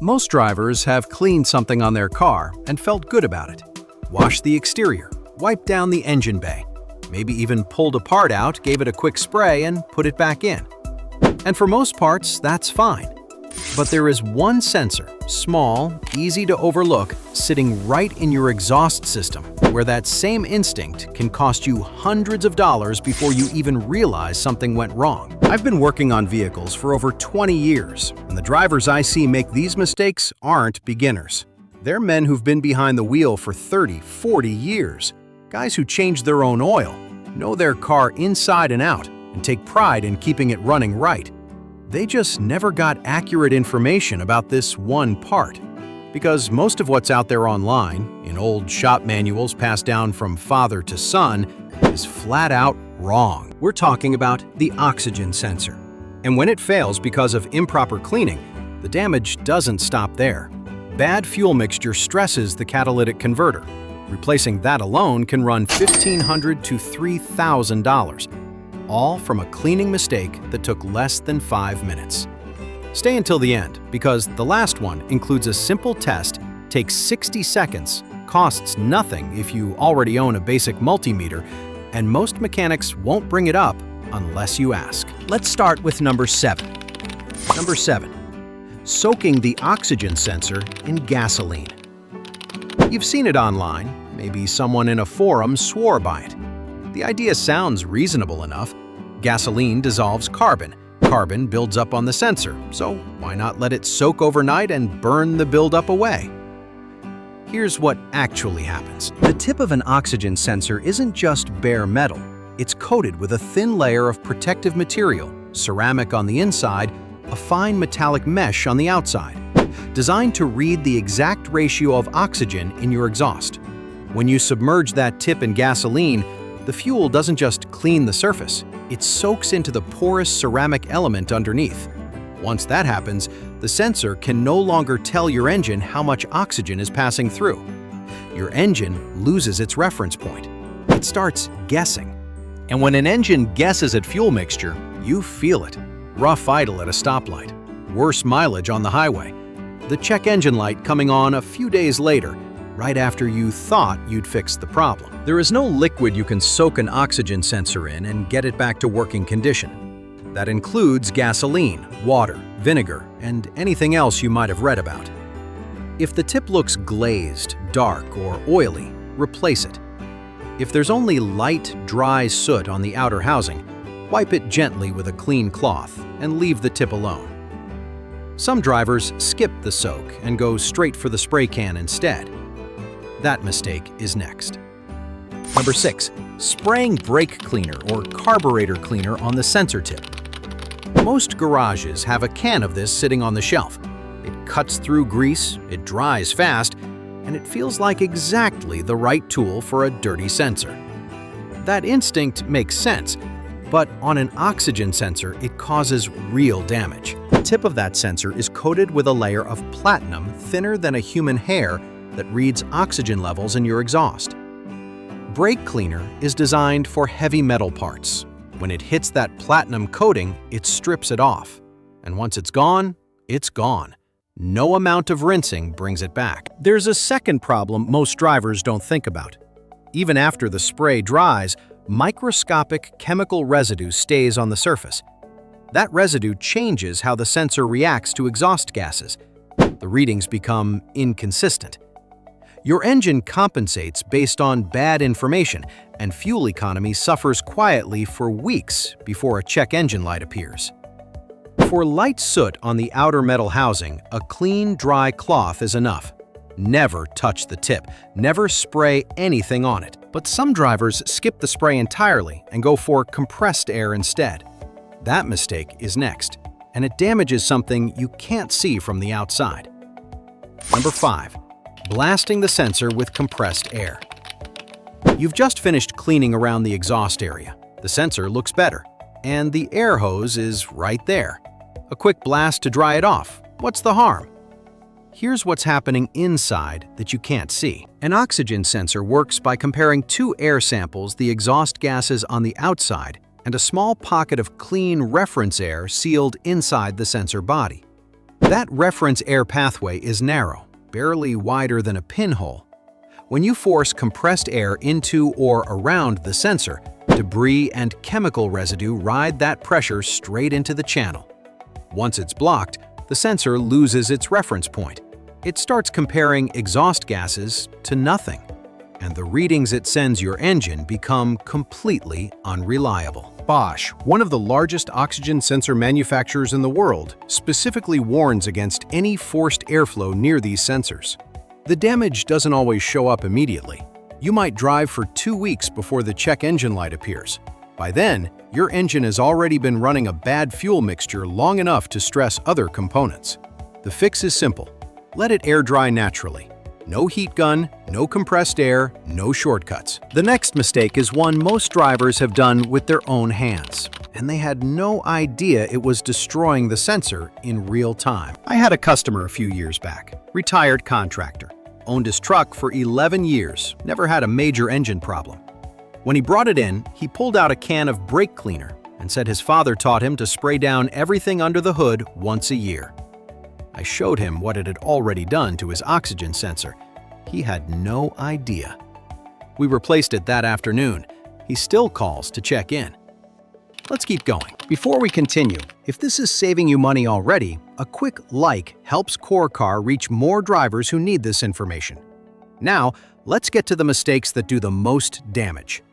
Most drivers have cleaned something on their car and felt good about it. Washed the exterior, wiped down the engine bay, maybe even pulled a part out, gave it a quick spray, and put it back in. And for most parts, that's fine. But there is one sensor, small, easy to overlook, sitting right in your exhaust system, where that same instinct can cost you hundreds of dollars before you even realize something went wrong. I've been working on vehicles for over 20 years, and the drivers I see make these mistakes aren't beginners. They're men who've been behind the wheel for 30, 40 years. Guys who change their own oil, know their car inside and out, and take pride in keeping it running right. They just never got accurate information about this one part, because most of what's out there online, in old shop manuals passed down from father to son, is flat out wrong. We're talking about the oxygen sensor. And when it fails because of improper cleaning, the damage doesn't stop there. Bad fuel mixture stresses the catalytic converter. Replacing that alone can run $1,500 to $3,000. All from a cleaning mistake that took less than 5 minutes. Stay until the end, because the last one includes a simple test, takes 60 seconds, costs nothing if you already own a basic multimeter, and most mechanics won't bring it up unless you ask. Let's start with number 7. Number 7. Soaking the oxygen sensor in gasoline. You've seen it online, maybe someone in a forum swore by it. The idea sounds reasonable enough. Gasoline dissolves carbon. Carbon builds up on the sensor, so why not let it soak overnight and burn the buildup away? Here's what actually happens. The tip of an oxygen sensor isn't just bare metal. It's coated with a thin layer of protective material, ceramic on the inside, a fine metallic mesh on the outside, designed to read the exact ratio of oxygen in your exhaust. When you submerge that tip in gasoline, the fuel doesn't just clean the surface, it soaks into the porous ceramic element underneath. Once that happens, the sensor can no longer tell your engine how much oxygen is passing through. Your engine loses its reference point. It starts guessing. And when an engine guesses at fuel mixture, you feel it. Rough idle at a stoplight, worse mileage on the highway, the check engine light coming on a few days later, right after you thought you'd fixed the problem. There is no liquid you can soak an oxygen sensor in and get it back to working condition. That includes gasoline, water, vinegar, and anything else you might have read about. If the tip looks glazed, dark, or oily, replace it. If there's only light, dry soot on the outer housing, wipe it gently with a clean cloth and leave the tip alone. Some drivers skip the soak and go straight for the spray can instead. That mistake is next. Number 6. Spraying brake cleaner or carburetor cleaner on the sensor tip. Most garages have a can of this sitting on the shelf. It cuts through grease, it dries fast, and it feels like exactly the right tool for a dirty sensor. That instinct makes sense, but on an oxygen sensor, it causes real damage. The tip of that sensor is coated with a layer of platinum thinner than a human hair that reads oxygen levels in your exhaust. Brake cleaner is designed for heavy metal parts. When it hits that platinum coating, it strips it off. And once it's gone, it's gone. No amount of rinsing brings it back. There's a second problem most drivers don't think about. Even after the spray dries, microscopic chemical residue stays on the surface. That residue changes how the sensor reacts to exhaust gases. The readings become inconsistent. Your engine compensates based on bad information, and fuel economy suffers quietly for weeks before a check engine light appears. For light soot on the outer metal housing, a clean, dry cloth is enough. Never touch the tip, never spray anything on it. But some drivers skip the spray entirely and go for compressed air instead. That mistake is next, and it damages something you can't see from the outside. Number 5. Blasting the sensor with compressed air. You've just finished cleaning around the exhaust area. The sensor looks better, and the air hose is right there. A quick blast to dry it off. What's the harm? Here's what's happening inside that you can't see. An oxygen sensor works by comparing two air samples, the exhaust gases on the outside and a small pocket of clean reference air sealed inside the sensor body. That reference air pathway is narrow, barely wider than a pinhole. When you force compressed air into or around the sensor, debris and chemical residue ride that pressure straight into the channel. Once it's blocked, the sensor loses its reference point. It starts comparing exhaust gases to nothing, and the readings it sends your engine become completely unreliable. Bosch, one of the largest oxygen sensor manufacturers in the world, specifically warns against any forced airflow near these sensors. The damage doesn't always show up immediately. You might drive for 2 weeks before the check engine light appears. By then, your engine has already been running a bad fuel mixture long enough to stress other components. The fix is simple. Let it air dry naturally. No heat gun, no compressed air, no shortcuts. The next mistake is one most drivers have done with their own hands, and they had no idea it was destroying the sensor in real time. I had a customer a few years back, retired contractor, owned his truck for 11 years, never had a major engine problem. When he brought it in, he pulled out a can of brake cleaner and said his father taught him to spray down everything under the hood once a year. I showed him what it had already done to his oxygen sensor. He had no idea. We replaced it that afternoon. He still calls to check in. Let's keep going. Before we continue, if this is saving you money already, a quick like helps CoreCar reach more drivers who need this information. Now, let's get to the mistakes that do the most damage.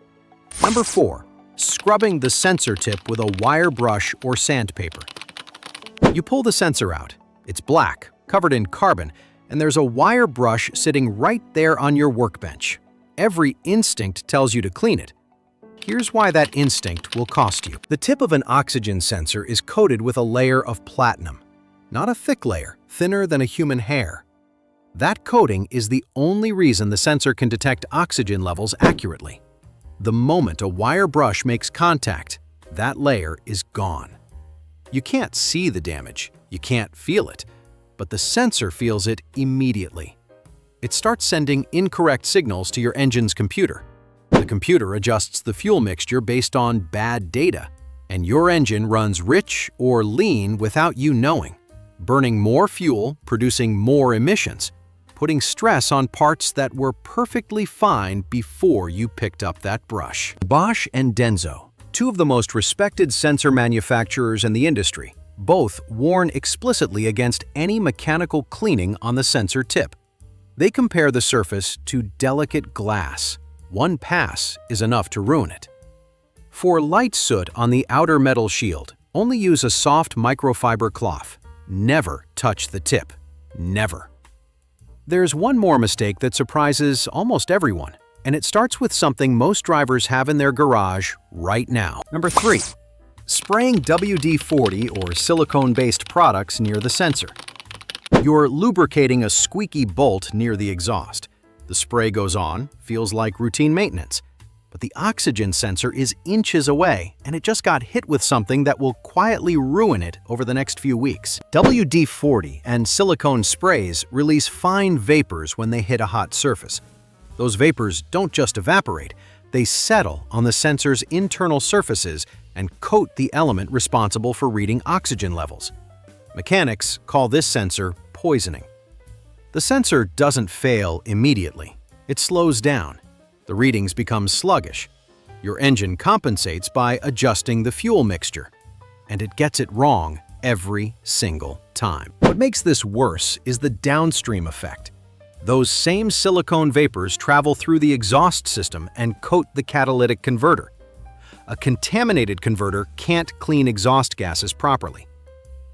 Number 4. Scrubbing the sensor tip with a wire brush or sandpaper. You pull the sensor out. It's black, covered in carbon, and there's a wire brush sitting right there on your workbench. Every instinct tells you to clean it. Here's why that instinct will cost you. The tip of an oxygen sensor is coated with a layer of platinum. Not a thick layer, thinner than a human hair. That coating is the only reason the sensor can detect oxygen levels accurately. The moment a wire brush makes contact, that layer is gone. You can't see the damage. You can't feel it, but the sensor feels it immediately. It starts sending incorrect signals to your engine's computer. The computer adjusts the fuel mixture based on bad data, and your engine runs rich or lean without you knowing, burning more fuel, producing more emissions, putting stress on parts that were perfectly fine before you picked up that brush. Bosch and Denso, two of the most respected sensor manufacturers in the industry, both warn explicitly against any mechanical cleaning on the sensor tip. They compare the surface to delicate glass. One pass is enough to ruin it. For light soot on the outer metal shield, only use a soft microfiber cloth. Never touch the tip. Never. There's one more mistake that surprises almost everyone, and it starts with something most drivers have in their garage right now. Number 3. Spraying WD-40 or silicone-based products near the sensor. You're lubricating a squeaky bolt near the exhaust. The spray goes on, feels like routine maintenance. But the oxygen sensor is inches away, and it just got hit with something that will quietly ruin it over the next few weeks. WD-40 and silicone sprays release fine vapors when they hit a hot surface. Those vapors don't just evaporate, they settle on the sensor's internal surfaces and coat the element responsible for reading oxygen levels. Mechanics call this sensor poisoning. The sensor doesn't fail immediately. It slows down. The readings become sluggish. Your engine compensates by adjusting the fuel mixture, and it gets it wrong every single time. What makes this worse is the downstream effect. Those same silicone vapors travel through the exhaust system and coat the catalytic converter. A contaminated converter can't clean exhaust gases properly.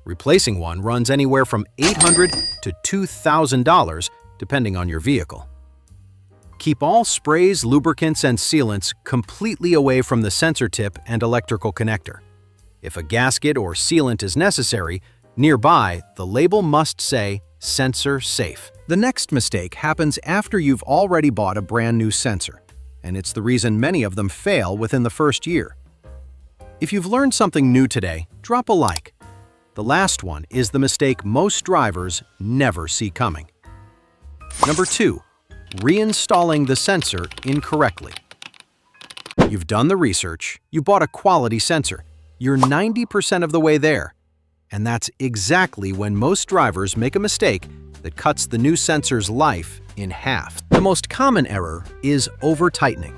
Replacing one runs anywhere from $800 to $2,000 depending on your vehicle. Keep all sprays, lubricants, and sealants completely away from the sensor tip and electrical connector. If a gasket or sealant is necessary, nearby, the label must say "Sensor Safe." The next mistake happens after you've already bought a brand new sensor, and it's the reason many of them fail within the first year. If you've learned something new today, drop a like. The last one is the mistake most drivers never see coming. Number 2. Reinstalling the sensor incorrectly. You've done the research, you bought a quality sensor, you're 90% of the way there, And that's exactly when most drivers make a mistake that cuts the new sensor's life in half. The most common error is over-tightening.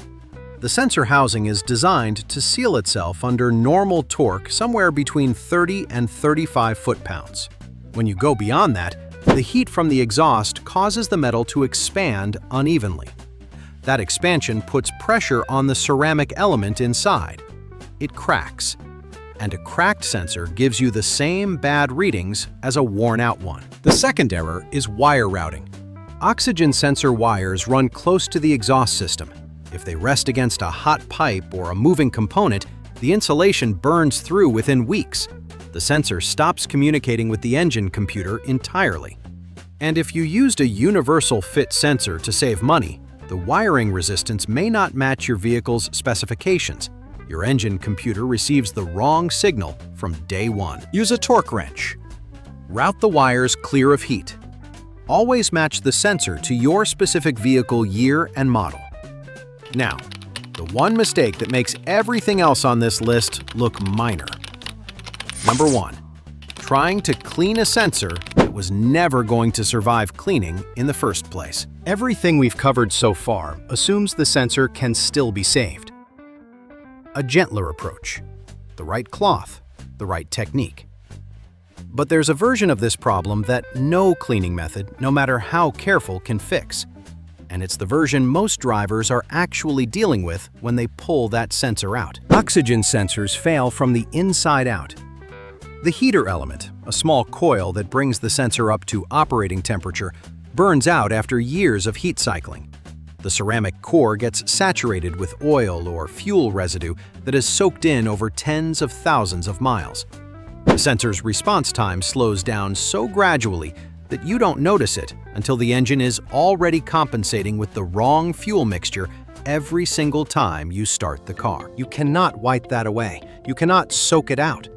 The sensor housing is designed to seal itself under normal torque somewhere between 30 and 35 foot-pounds. When you go beyond that, the heat from the exhaust causes the metal to expand unevenly. That expansion puts pressure on the ceramic element inside. It cracks, and a cracked sensor gives you the same bad readings as a worn-out one. The second error is wire routing. Oxygen sensor wires run close to the exhaust system. If they rest against a hot pipe or a moving component, the insulation burns through within weeks. The sensor stops communicating with the engine computer entirely. And if you used a universal fit sensor to save money, the wiring resistance may not match your vehicle's specifications. Your engine computer receives the wrong signal from day one. Use a torque wrench. Route the wires clear of heat. Always match the sensor to your specific vehicle year and model. Now, the one mistake that makes everything else on this list look minor. Number 1. Trying to clean a sensor that was never going to survive cleaning in the first place. Everything we've covered so far assumes the sensor can still be saved. A gentler approach, the right cloth, the right technique. But there's a version of this problem that no cleaning method, no matter how careful, can fix. And it's the version most drivers are actually dealing with when they pull that sensor out. Oxygen sensors fail from the inside out. The heater element, a small coil that brings the sensor up to operating temperature, burns out after years of heat cycling. The ceramic core gets saturated with oil or fuel residue that is soaked in over tens of thousands of miles. The sensor's response time slows down so gradually that you don't notice it until the engine is already compensating with the wrong fuel mixture every single time you start the car. You cannot wipe that away. You cannot soak it out.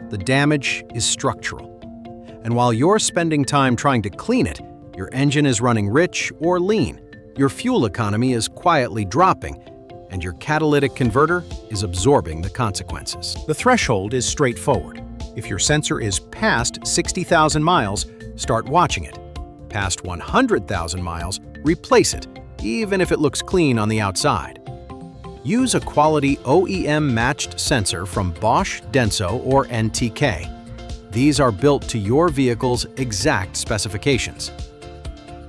The damage is structural. And while you're spending time trying to clean it, your engine is running rich or lean, your fuel economy is quietly dropping, and your catalytic converter is absorbing the consequences. The threshold is straightforward. If your sensor is past 60,000 miles, start watching it. Past 100,000 miles, replace it, even if it looks clean on the outside. Use a quality OEM-matched sensor from Bosch, Denso, or NTK. These are built to your vehicle's exact specifications.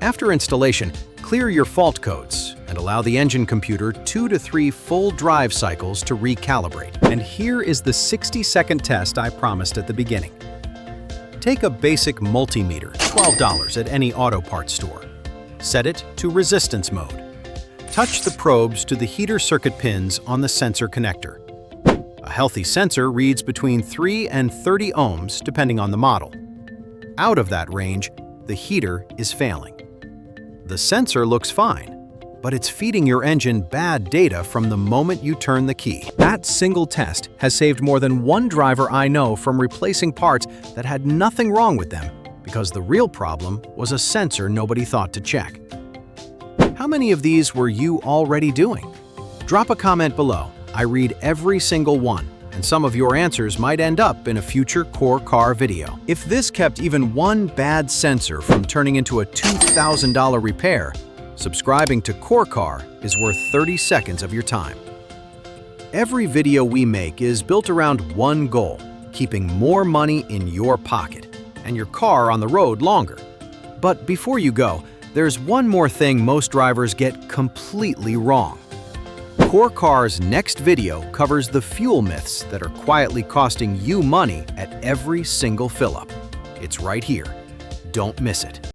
After installation, clear your fault codes and allow the engine computer 2 to 3 full drive cycles to recalibrate. And here is the 60-second test I promised at the beginning. Take a basic multimeter, $12 at any auto parts store. Set it to resistance mode. Touch the probes to the heater circuit pins on the sensor connector. A healthy sensor reads between 3 and 30 ohms depending on the model. Out of that range, the heater is failing. The sensor looks fine, but it's feeding your engine bad data from the moment you turn the key. That single test has saved more than one driver I know from replacing parts that had nothing wrong with them because the real problem was a sensor nobody thought to check. How many of these were you already doing? Drop a comment below. I read every single one, and some of your answers might end up in a future Core Car video. If this kept even one bad sensor from turning into a $2,000 repair, subscribing to Core Car is worth 30 seconds of your time. Every video we make is built around one goal, keeping more money in your pocket and your car on the road longer. But before you go, there's one more thing most drivers get completely wrong. Core Car's next video covers the fuel myths that are quietly costing you money at every single fill-up. It's right here. Don't miss it.